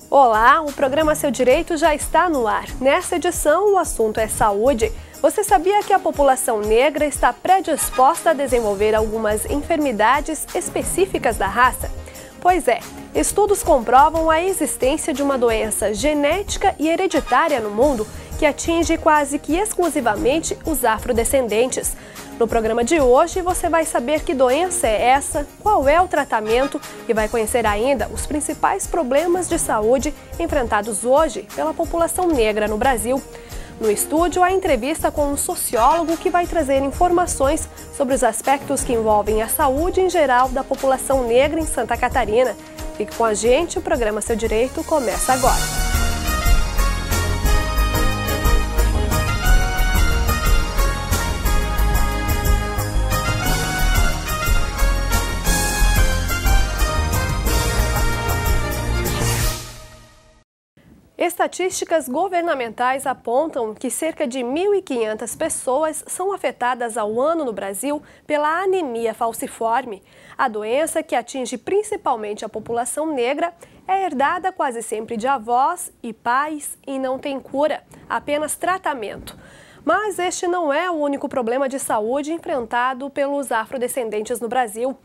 Olá, o programa Seu Direito já está no ar. Nesta edição, o assunto é saúde. Você sabia que a população negra está predisposta a desenvolver algumas enfermidades específicas da raça? Pois é, estudos comprovam a existência de uma doença genética e hereditária no mundo que atinge quase que exclusivamente os afrodescendentes. No programa de hoje, você vai saber que doença é essa, qual é o tratamento e vai conhecer ainda os principais problemas de saúde enfrentados hoje pela população negra no Brasil. No estúdio, a entrevista com um sociólogo que vai trazer informações sobre os aspectos que envolvem a saúde em geral da população negra em Santa Catarina. Fique com a gente, o programa Seu Direito começa agora. Estatísticas governamentais apontam que cerca de 1.500 pessoas são afetadas ao ano no Brasil pela anemia falciforme. A doença, que atinge principalmente a população negra, é herdada quase sempre de avós e pais e não tem cura, apenas tratamento. Mas este não é o único problema de saúde enfrentado pelos afrodescendentes no Brasil.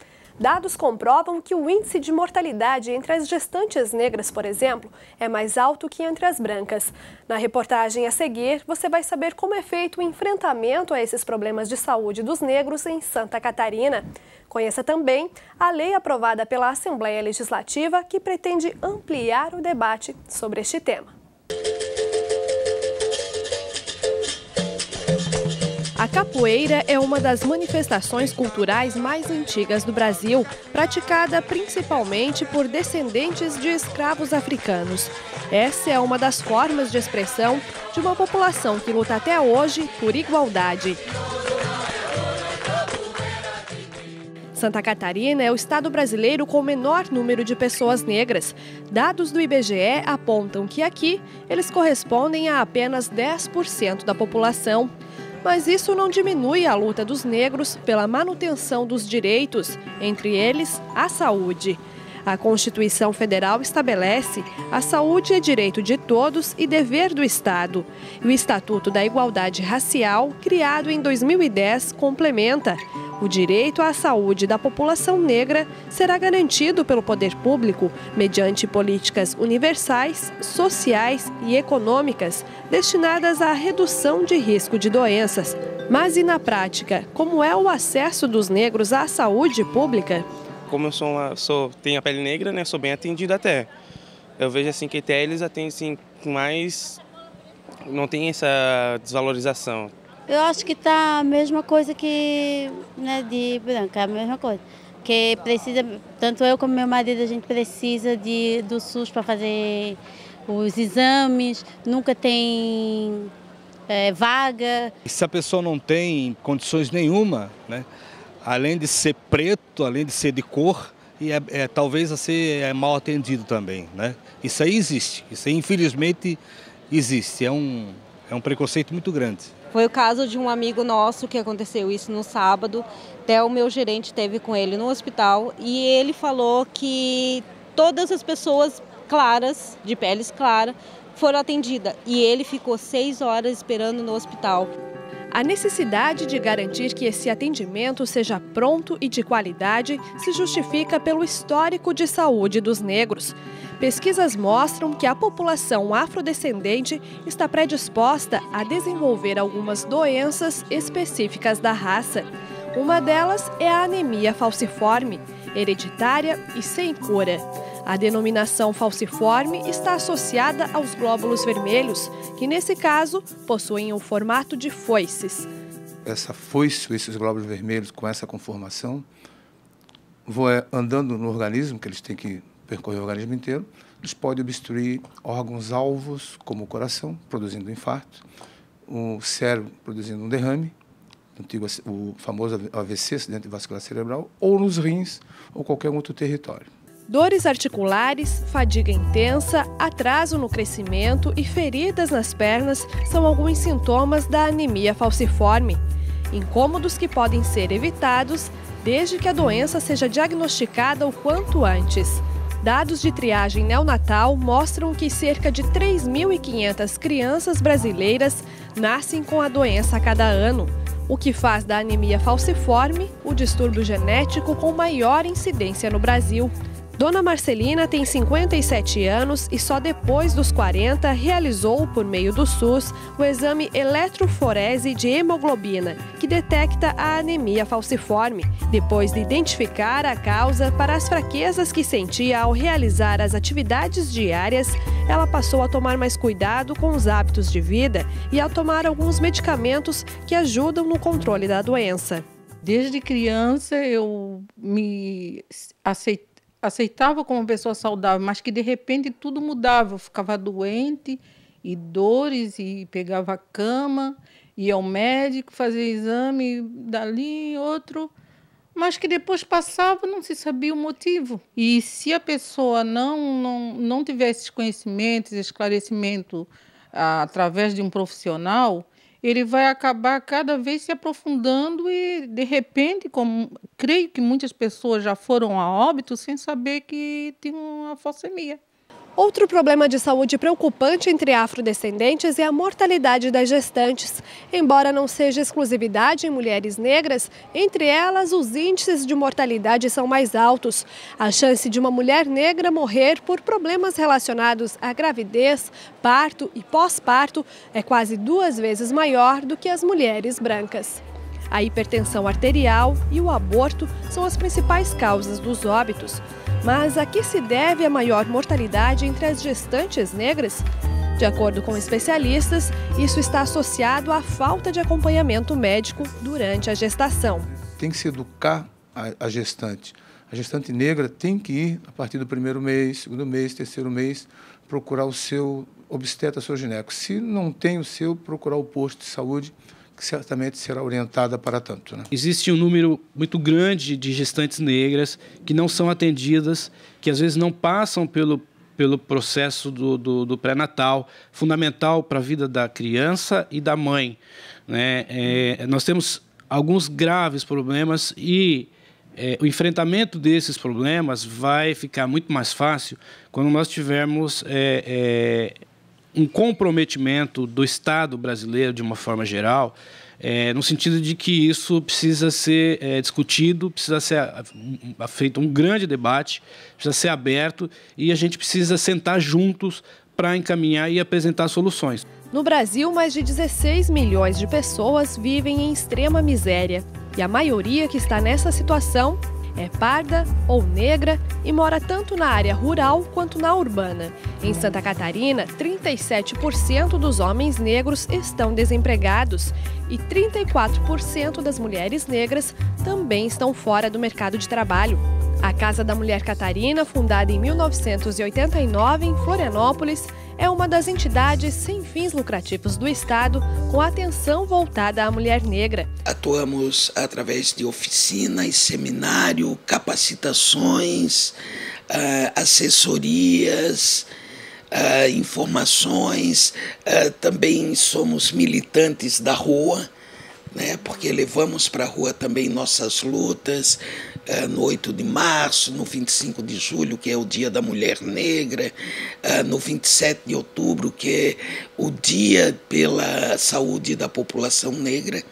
Dados comprovam que o índice de mortalidade entre as gestantes negras, por exemplo, é mais alto que entre as brancas. Na reportagem a seguir, você vai saber como é feito o enfrentamento a esses problemas de saúde dos negros em Santa Catarina. Conheça também a lei aprovada pela Assembleia Legislativa que pretende ampliar o debate sobre este tema. A capoeira é uma das manifestações culturais mais antigas do Brasil, praticada principalmente por descendentes de escravos africanos. Essa é uma das formas de expressão de uma população que luta até hoje por igualdade. Santa Catarina é o estado brasileiro com o menor número de pessoas negras. Dados do IBGE apontam que aqui eles correspondem a apenas 10% da população. Mas isso não diminui a luta dos negros pela manutenção dos direitos, entre eles a saúde. A Constituição Federal estabelece a saúde é direito de todos e dever do Estado. E o Estatuto da Igualdade Racial, criado em 2010, complementa. O direito à saúde da população negra será garantido pelo poder público mediante políticas universais, sociais e econômicas destinadas à redução de risco de doenças. Mas e na prática, como é o acesso dos negros à saúde pública? Como eu tenho a pele negra, né, sou bem atendido até. Eu vejo assim que até eles atendem assim, mais, não tem essa desvalorização. Eu acho que tá a mesma coisa que, né, de branca, a mesma coisa. Que precisa, tanto eu como meu marido, a gente precisa do SUS para fazer os exames, nunca tem vaga. Se a pessoa não tem condições nenhuma, né, além de ser preto, além de ser de cor, talvez a ser mal atendido também, né? Isso aí existe, isso aí infelizmente existe, é um preconceito muito grande. Foi o caso de um amigo nosso que aconteceu isso no sábado, até o meu gerente esteve com ele no hospital e ele falou que todas as pessoas claras, de peles claras, foram atendidas e ele ficou 6 horas esperando no hospital. A necessidade de garantir que esse atendimento seja pronto e de qualidade se justifica pelo histórico de saúde dos negros. Pesquisas mostram que a população afrodescendente está predisposta a desenvolver algumas doenças específicas da raça. Uma delas é a anemia falciforme, hereditária e sem cura. A denominação falciforme está associada aos glóbulos vermelhos, que nesse caso possuem o formato de foices. Essa foice, esses glóbulos vermelhos com essa conformação, vão andando no organismo, que eles têm que percorrer o organismo inteiro, eles podem obstruir órgãos-alvos, como o coração, produzindo um infarto, o cérebro produzindo um derrame, o famoso AVC, acidente vascular cerebral, ou nos rins, ou qualquer outro território. Dores articulares, fadiga intensa, atraso no crescimento e feridas nas pernas são alguns sintomas da anemia falciforme. Incômodos que podem ser evitados desde que a doença seja diagnosticada o quanto antes. Dados de triagem neonatal mostram que cerca de 3.500 crianças brasileiras nascem com a doença a cada ano, o que faz da anemia falciforme o distúrbio genético com maior incidência no Brasil. Dona Marcelina tem 57 anos e só depois dos 40 realizou, por meio do SUS, o exame eletroforese de hemoglobina, que detecta a anemia falciforme. Depois de identificar a causa para as fraquezas que sentia ao realizar as atividades diárias, ela passou a tomar mais cuidado com os hábitos de vida e a tomar alguns medicamentos que ajudam no controle da doença. Desde criança eu me aceitava como uma pessoa saudável, mas que de repente tudo mudava. Eu ficava doente, e dores, e pegava a cama, ia ao médico, fazia exame, dali, outro, mas que depois passava, não se sabia o motivo. E se a pessoa não tivesse esses conhecimentos, esclarecimento através de um profissional, ele vai acabar cada vez se aprofundando e, de repente, como creio que muitas pessoas já foram a óbito sem saber que tinham a falcemia. Outro problema de saúde preocupante entre afrodescendentes é a mortalidade das gestantes. Embora não seja exclusividade em mulheres negras, entre elas os índices de mortalidade são mais altos. A chance de uma mulher negra morrer por problemas relacionados à gravidez, parto e pós-parto é quase 2 vezes maior do que as mulheres brancas. A hipertensão arterial e o aborto são as principais causas dos óbitos. Mas a que se deve a maior mortalidade entre as gestantes negras? De acordo com especialistas, isso está associado à falta de acompanhamento médico durante a gestação. Tem que se educar a gestante. A gestante negra tem que ir, a partir do 1º mês, 2º mês, 3º mês, procurar o seu obstetra, seu gineco. Se não tem o seu, procurar o posto de saúde, que certamente será orientada para tanto, né? Existe um número muito grande de gestantes negras que não são atendidas, que às vezes não passam pelo processo do pré-natal, fundamental para a vida da criança e da mãe, né? Nós temos alguns graves problemas e o enfrentamento desses problemas vai ficar muito mais fácil quando nós tivermos um comprometimento do Estado brasileiro, de uma forma geral, no sentido de que isso precisa ser discutido, precisa ser feito um grande debate, precisa ser aberto e a gente precisa sentar juntos para encaminhar e apresentar soluções. No Brasil, mais de 16 milhões de pessoas vivem em extrema miséria. E a maioria que está nessa situação é parda ou negra e mora tanto na área rural quanto na urbana. Em Santa Catarina, 37% dos homens negros estão desempregados e 34% das mulheres negras também estão fora do mercado de trabalho. A Casa da Mulher Catarina, fundada em 1989 em Florianópolis, é uma das entidades sem fins lucrativos do Estado com atenção voltada à mulher negra. Atuamos através de oficinas, seminário, capacitações, assessorias, informações. Também somos militantes da rua, né, porque levamos para a rua também nossas lutas. No 8 de março, no 25 de julho, que é o Dia da Mulher Negra, no 27 de outubro, que é o Dia pela Saúde da População Negra,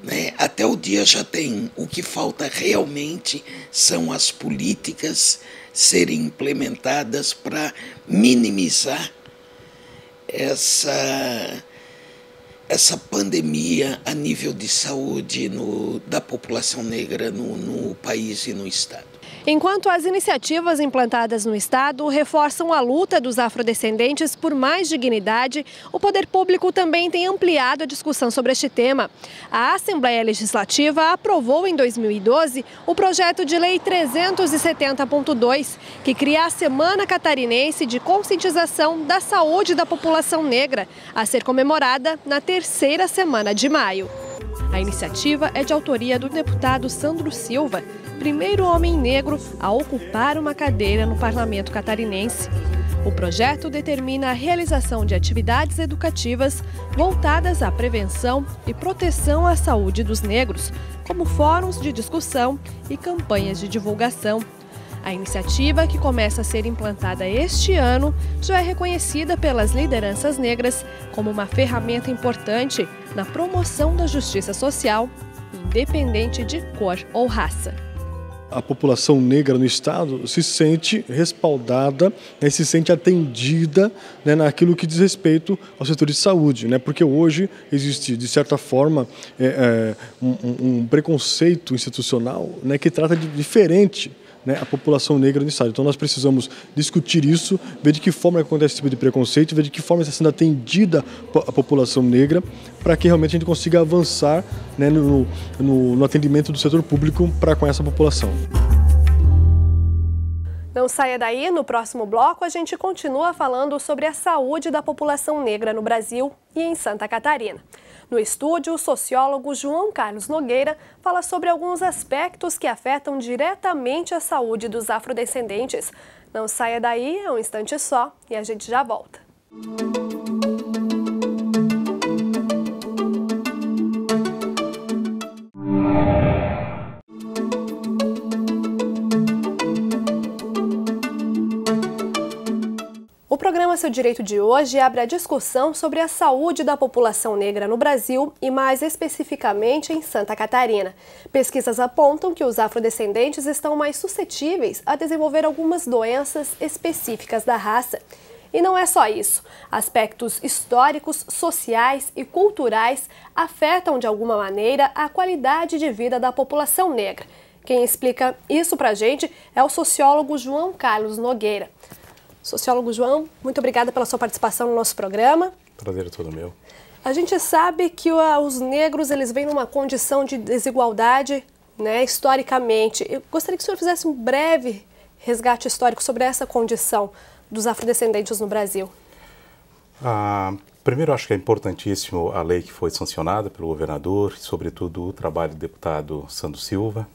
né? Até o dia já tem. O que falta realmente são as políticas serem implementadas para minimizar essa pandemia a nível de saúde da população negra no país e no Estado. Enquanto as iniciativas implantadas no Estado reforçam a luta dos afrodescendentes por mais dignidade, o poder público também tem ampliado a discussão sobre este tema. A Assembleia Legislativa aprovou em 2012 o projeto de lei 370.2, que cria a Semana Catarinense de Conscientização da Saúde da População Negra, a ser comemorada na 3ª semana de maio. A iniciativa é de autoria do deputado Sandro Silva, primeiro homem negro a ocupar uma cadeira no parlamento catarinense. O projeto determina a realização de atividades educativas voltadas à prevenção e proteção à saúde dos negros, como fóruns de discussão e campanhas de divulgação. A iniciativa, que começa a ser implantada este ano, já é reconhecida pelas lideranças negras como uma ferramenta importante na promoção da justiça social, independente de cor ou raça. A população negra no estado se sente respaldada, se sente atendida, naquilo que diz respeito ao setor de saúde, porque hoje existe, de certa forma, um preconceito institucional, que trata de diferente a população negra no estado. Então nós precisamos discutir isso, ver de que forma acontece esse tipo de preconceito, ver de que forma está sendo atendida a população negra, para que realmente a gente consiga avançar no atendimento do setor público para com essa população. Não saia daí, no próximo bloco a gente continua falando sobre a saúde da população negra no Brasil e em Santa Catarina. No estúdio, o sociólogo João Carlos Nogueira fala sobre alguns aspectos que afetam diretamente a saúde dos afrodescendentes. Não saia daí, é um instante só e a gente já volta. O programa Seu Direito de hoje abre a discussão sobre a saúde da população negra no Brasil e mais especificamente em Santa Catarina. Pesquisas apontam que os afrodescendentes estão mais suscetíveis a desenvolver algumas doenças específicas da raça. E não é só isso. Aspectos históricos, sociais e culturais afetam de alguma maneira a qualidade de vida da população negra. Quem explica isso pra gente é o sociólogo João Carlos Nogueira. Sociólogo João, muito obrigada pela sua participação no nosso programa. Prazer é todo meu. A gente sabe que os negros eles vêm numa condição de desigualdade, historicamente. Eu gostaria que o senhor fizesse um breve resgate histórico sobre essa condição dos afrodescendentes no Brasil. Primeiro, acho que é importantíssimo a lei que foi sancionada pelo governador e, sobretudo, o trabalho do deputado Sandro Silva,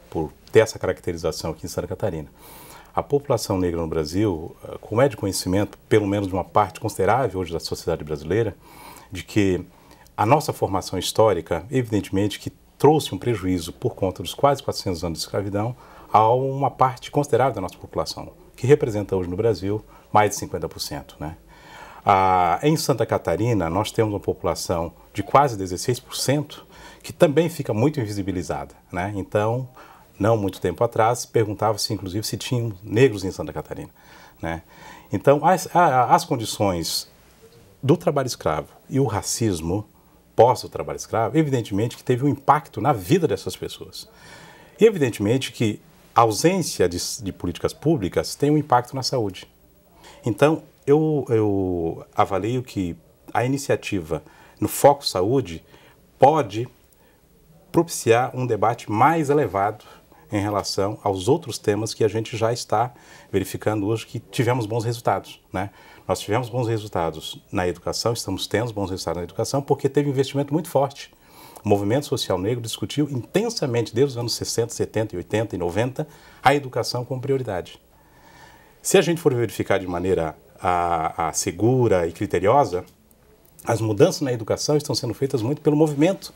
por ter essa caracterização aqui em Santa Catarina. A população negra no Brasil, como é de conhecimento, pelo menos de uma parte considerável hoje da sociedade brasileira, de que a nossa formação histórica, evidentemente, que trouxe um prejuízo por conta dos quase 400 anos de escravidão a uma parte considerável da nossa população, que representa hoje no Brasil mais de 50%. Em Santa Catarina, nós temos uma população de quase 16%, que também fica muito invisibilizada. Então, não muito tempo atrás, perguntava-se, inclusive, se tinham negros em Santa Catarina. Então, as condições do trabalho escravo e o racismo pós o trabalho escravo, evidentemente que teve um impacto na vida dessas pessoas. E, evidentemente, que a ausência de políticas públicas tem um impacto na saúde. Então, eu avalio que a iniciativa no Foco Saúde pode propiciar um debate mais elevado em relação aos outros temas que a gente já está verificando hoje que tivemos bons resultados. Nós tivemos bons resultados na educação, estamos tendo bons resultados na educação porque teve um investimento muito forte. O movimento social negro discutiu intensamente desde os anos 60, 70, 80 e 90 a educação como prioridade. Se a gente for verificar de maneira segura e criteriosa, as mudanças na educação estão sendo feitas muito pelo movimento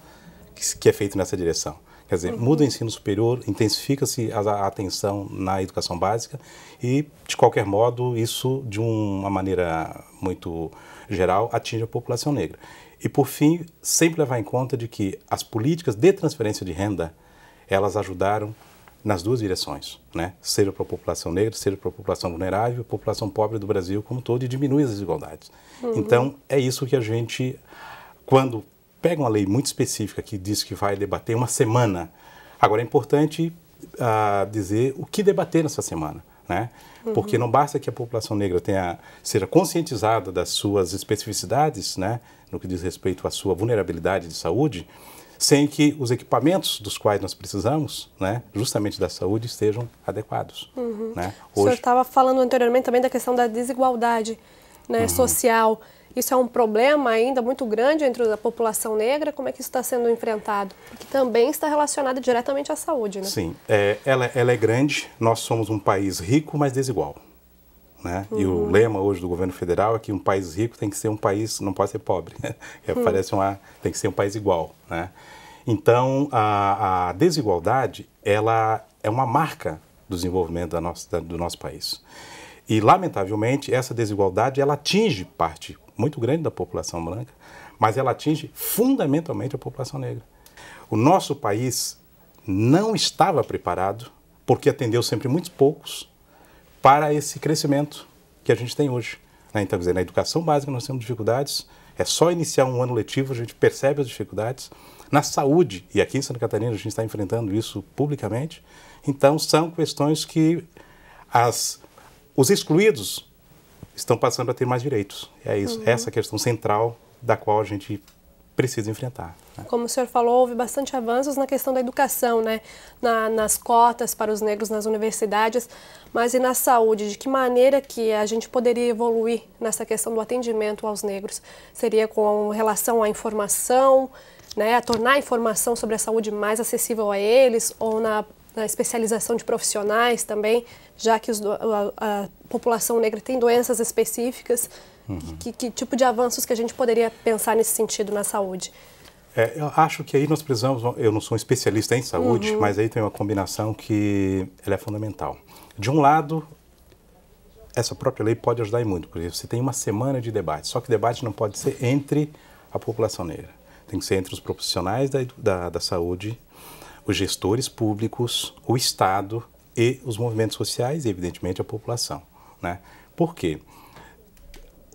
que é feito nessa direção. Quer dizer, muda o ensino superior, intensifica-se a atenção na educação básica e, de qualquer modo, isso, de uma maneira muito geral, atinge a população negra. E, por fim, sempre levar em conta de que as políticas de transferência de renda, elas ajudaram nas duas direções, seja para a população negra, seja para a população vulnerável, a população pobre do Brasil como um todo, e diminui as desigualdades. Então, é isso que a gente, quando pega uma lei muito específica que diz que vai debater uma semana. Agora, é importante dizer o que debater nessa semana, Porque não basta que a população negra seja conscientizada das suas especificidades, no que diz respeito à sua vulnerabilidade de saúde, sem que os equipamentos dos quais nós precisamos, justamente da saúde, estejam adequados. O senhor estava falando anteriormente também da questão da desigualdade social. Isso é um problema ainda muito grande entre a população negra? Como é que isso está sendo enfrentado? Porque também está relacionado diretamente à saúde, Sim, ela é grande. Nós somos um país rico, mas desigual. E o lema hoje do governo federal é que um país rico tem que ser um país, não pode ser pobre. Tem que ser um país igual. Então, a desigualdade, ela é uma marca do desenvolvimento do nosso país. E, lamentavelmente, essa desigualdade ela atinge parte muito grande da população branca, mas ela atinge fundamentalmente a população negra. O nosso país não estava preparado, porque atendeu sempre muito poucos, para esse crescimento que a gente tem hoje. Então, quer dizer, na educação básica nós temos dificuldades, é só iniciar um ano letivo, a gente percebe as dificuldades. Na saúde, e aqui em Santa Catarina a gente está enfrentando isso publicamente, então são questões que os excluídos estão passando a ter mais direitos. É isso, essa questão central da qual a gente precisa enfrentar. Né? Como o senhor falou, houve bastante avanços na questão da educação, né? Nas cotas para os negros nas universidades, mas e na saúde? De que maneira que a gente poderia evoluir nessa questão do atendimento aos negros? Seria com relação à informação, né? A tornar a informação sobre a saúde mais acessível a eles, ou na especialização de profissionais também, já que a população negra tem doenças específicas? Que tipo de avanços que a gente poderia pensar nesse sentido na saúde? Eu acho que aí nós precisamos, eu não sou um especialista em saúde, mas aí tem uma combinação que ela é fundamental. De um lado, essa própria lei pode ajudar muito, porque você tem uma semana de debate, só que o debate não pode ser entre a população negra, tem que ser entre os profissionais da saúde, os gestores públicos, o Estado e os movimentos sociais e, evidentemente, a população. Né? Por quê?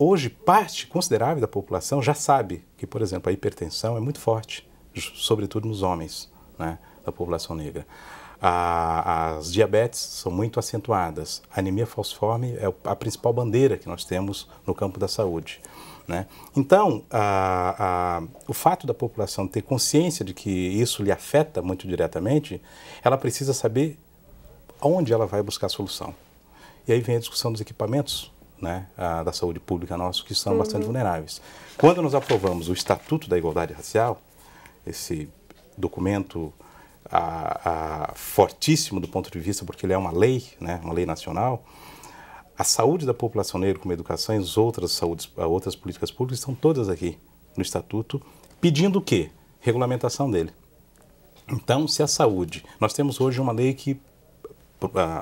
Hoje, parte considerável da população já sabe que, por exemplo, a hipertensão é muito forte, sobretudo nos homens, né, da população negra. As diabetes são muito acentuadas. A anemia falciforme é a principal bandeira que nós temos no campo da saúde. Né? Então, o fato da população ter consciência de que isso lhe afeta muito diretamente, ela precisa saber onde ela vai buscar a solução. E aí vem a discussão dos equipamentos, né, da saúde pública nossa, que são bastante vulneráveis. Quando nós aprovamos o Estatuto da Igualdade Racial, esse documento fortíssimo do ponto de vista, porque ele é uma lei, né, uma lei nacional, a saúde da população negra, como a educação e as outras políticas públicas estão todas aqui no Estatuto, pedindo o quê? Regulamentação dele. Então, se a saúde... Nós temos hoje uma lei que,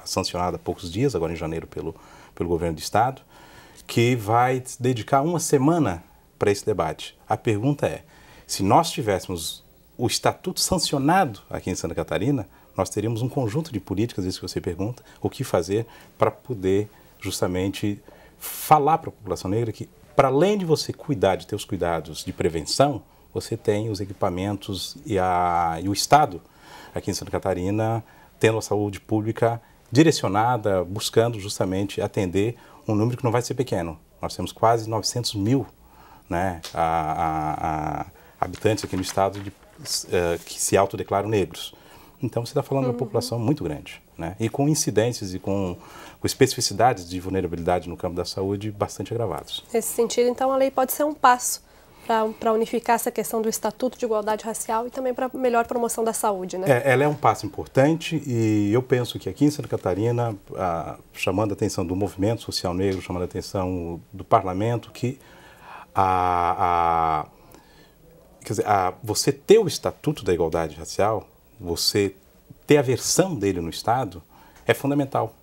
sancionada há poucos dias, agora em janeiro pelo governo do Estado, que vai dedicar uma semana para esse debate. A pergunta é, se nós tivéssemos o Estatuto sancionado aqui em Santa Catarina, nós teríamos um conjunto de políticas, isso que você pergunta, o que fazer para poder justamente falar para a população negra que, para além de você cuidar, de ter os cuidados de prevenção, você tem os equipamentos e o Estado aqui em Santa Catarina tendo a saúde pública direcionada, buscando justamente atender um número que não vai ser pequeno. Nós temos quase 900 mil, né, habitantes aqui no estado que se autodeclaram negros. Então você está falando de uma população muito grande, né, e com incidências e com especificidades de vulnerabilidade no campo da saúde bastante agravados. Nesse sentido, então, a lei pode ser um passo para unificar essa questão do Estatuto de Igualdade Racial e também para melhor promoção da saúde, né? Ela é um passo importante e eu penso que aqui em Santa Catarina, chamando a atenção do movimento social negro, chamando a atenção do parlamento, que quer dizer, você ter o Estatuto da Igualdade Racial, você ter a versão dele no Estado, é fundamental.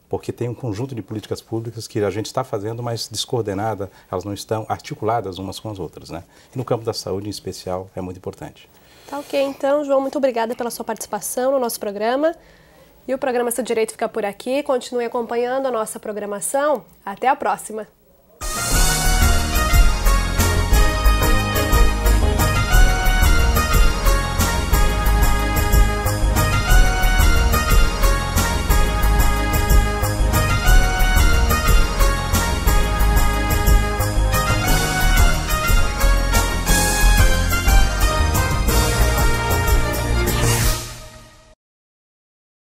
Porque tem um conjunto de políticas públicas que a gente está fazendo, mas descoordenada, elas não estão articuladas umas com as outras, né? E no campo da saúde, em especial, é muito importante. Tá ok, então, João, muito obrigada pela sua participação no nosso programa. E o programa Seu Direito fica por aqui. Continue acompanhando a nossa programação. Até a próxima!